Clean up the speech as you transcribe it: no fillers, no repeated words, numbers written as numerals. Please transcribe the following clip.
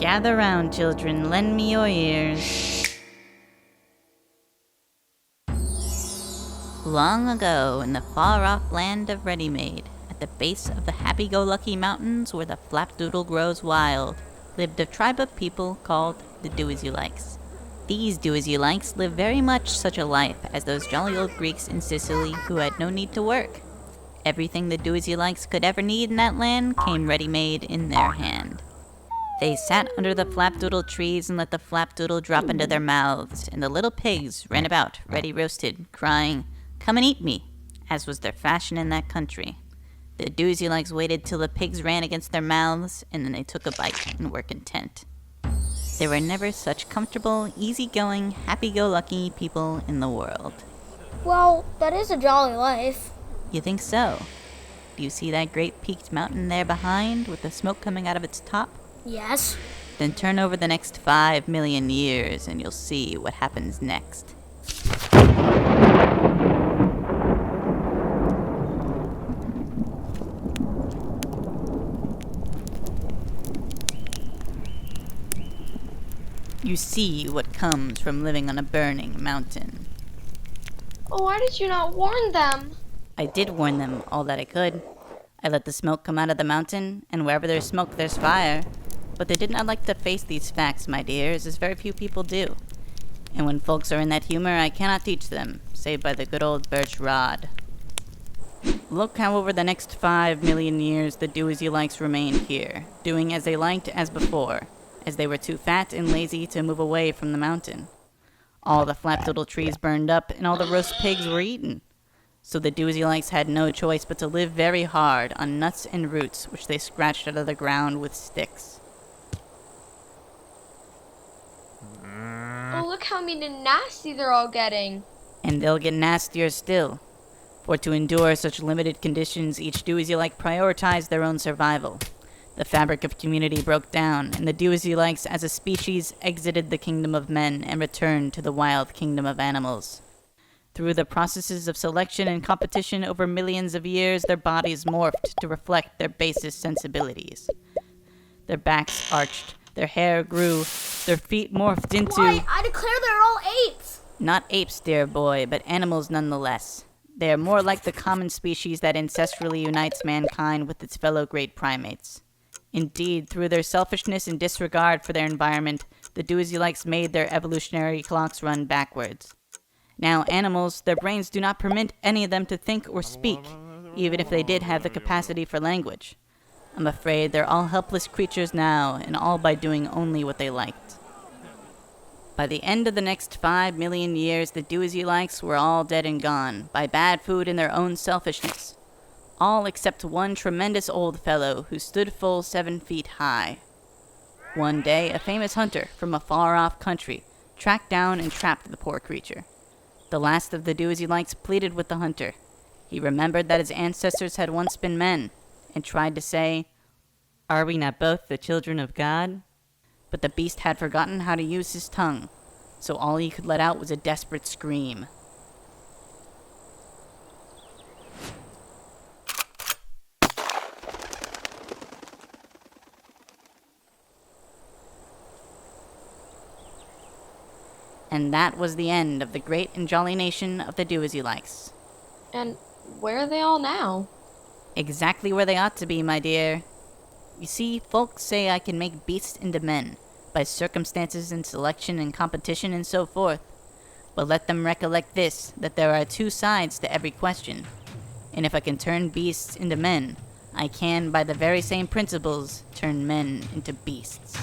Gather round, children, lend me your ears. Long ago, in the far-off land of Ready-Made, at the base of the Happy-Go-Lucky Mountains where the flapdoodle grows wild, lived a tribe of people called the Doasyoulikes. These Doasyoulikes lived very much such a life as those jolly old Greeks in Sicily who had no need to work. Everything the Doasyoulikes could ever need in that land came ready-made in their hand. They sat under the flapdoodle trees and let the flapdoodle drop into their mouths, and the little pigs ran about, ready roasted, crying, "Come and eat me," as was their fashion in that country. The Doasyoulikes waited till the pigs ran against their mouths, and then they took a bite and were content. There were never such comfortable, easygoing, happy-go-lucky people in the world. Well, that is a jolly life. You think so? Do you see that great peaked mountain there behind, with the smoke coming out of its top? Yes. Then turn over the next 5 million years, and you'll see what happens next. You see what comes from living on a burning mountain. Oh, why did you not warn them? I did warn them all that I could. I let the smoke come out of the mountain, and wherever there's smoke, there's fire. But they did not like to face these facts, my dears, as very few people do. And when folks are in that humor, I cannot teach them, save by the good old birch rod. Look how over the next 5 million years the Doasyoulikes remained here, doing as they liked as before, as they were too fat and lazy to move away from the mountain. All the flapdoodle trees burned up, and all the roast pigs were eaten. So the Doasyoulikes had no choice but to live very hard on nuts and roots which they scratched out of the ground with sticks. Oh, look how mean and nasty they're all getting. And they'll get nastier still. For to endure such limited conditions, each Doasyoulik prioritized their own survival. The fabric of community broke down, and the Doasyoulikes as a species exited the kingdom of men and returned to the wild kingdom of animals. Through the processes of selection and competition over millions of years, their bodies morphed to reflect their basest sensibilities. Their backs arched, their hair grew, their feet morphed into... Why, I declare they're all apes! Not apes, dear boy, but animals nonetheless. They are more like the common species that ancestrally unites mankind with its fellow great primates. Indeed, through their selfishness and disregard for their environment, the Doasyoulikes made their evolutionary clocks run backwards. Now, animals, their brains do not permit any of them to think or speak, even if they did have the capacity for language. I'm afraid they're all helpless creatures now, and all by doing only what they liked. By the end of the next 5 million years, the Doasyoulikes were all dead and gone, by bad food and their own selfishness. All except one tremendous old fellow who stood full 7 feet high. One day, a famous hunter from a far-off country tracked down and trapped the poor creature. The last of the Doasyoulikes pleaded with the hunter. He remembered that his ancestors had once been men, and tried to say, "Are we not both the children of God?" But the beast had forgotten how to use his tongue, so all he could let out was a desperate scream. And that was the end of the great and jolly nation of the Doasyoulikes. And where are they all now? Exactly where they ought to be, my dear. You see, folks say I can make beasts into men, by circumstances and selection and competition and so forth. But let them recollect this, that there are 2 sides to every question. And if I can turn beasts into men, I can, by the very same principles, turn men into beasts.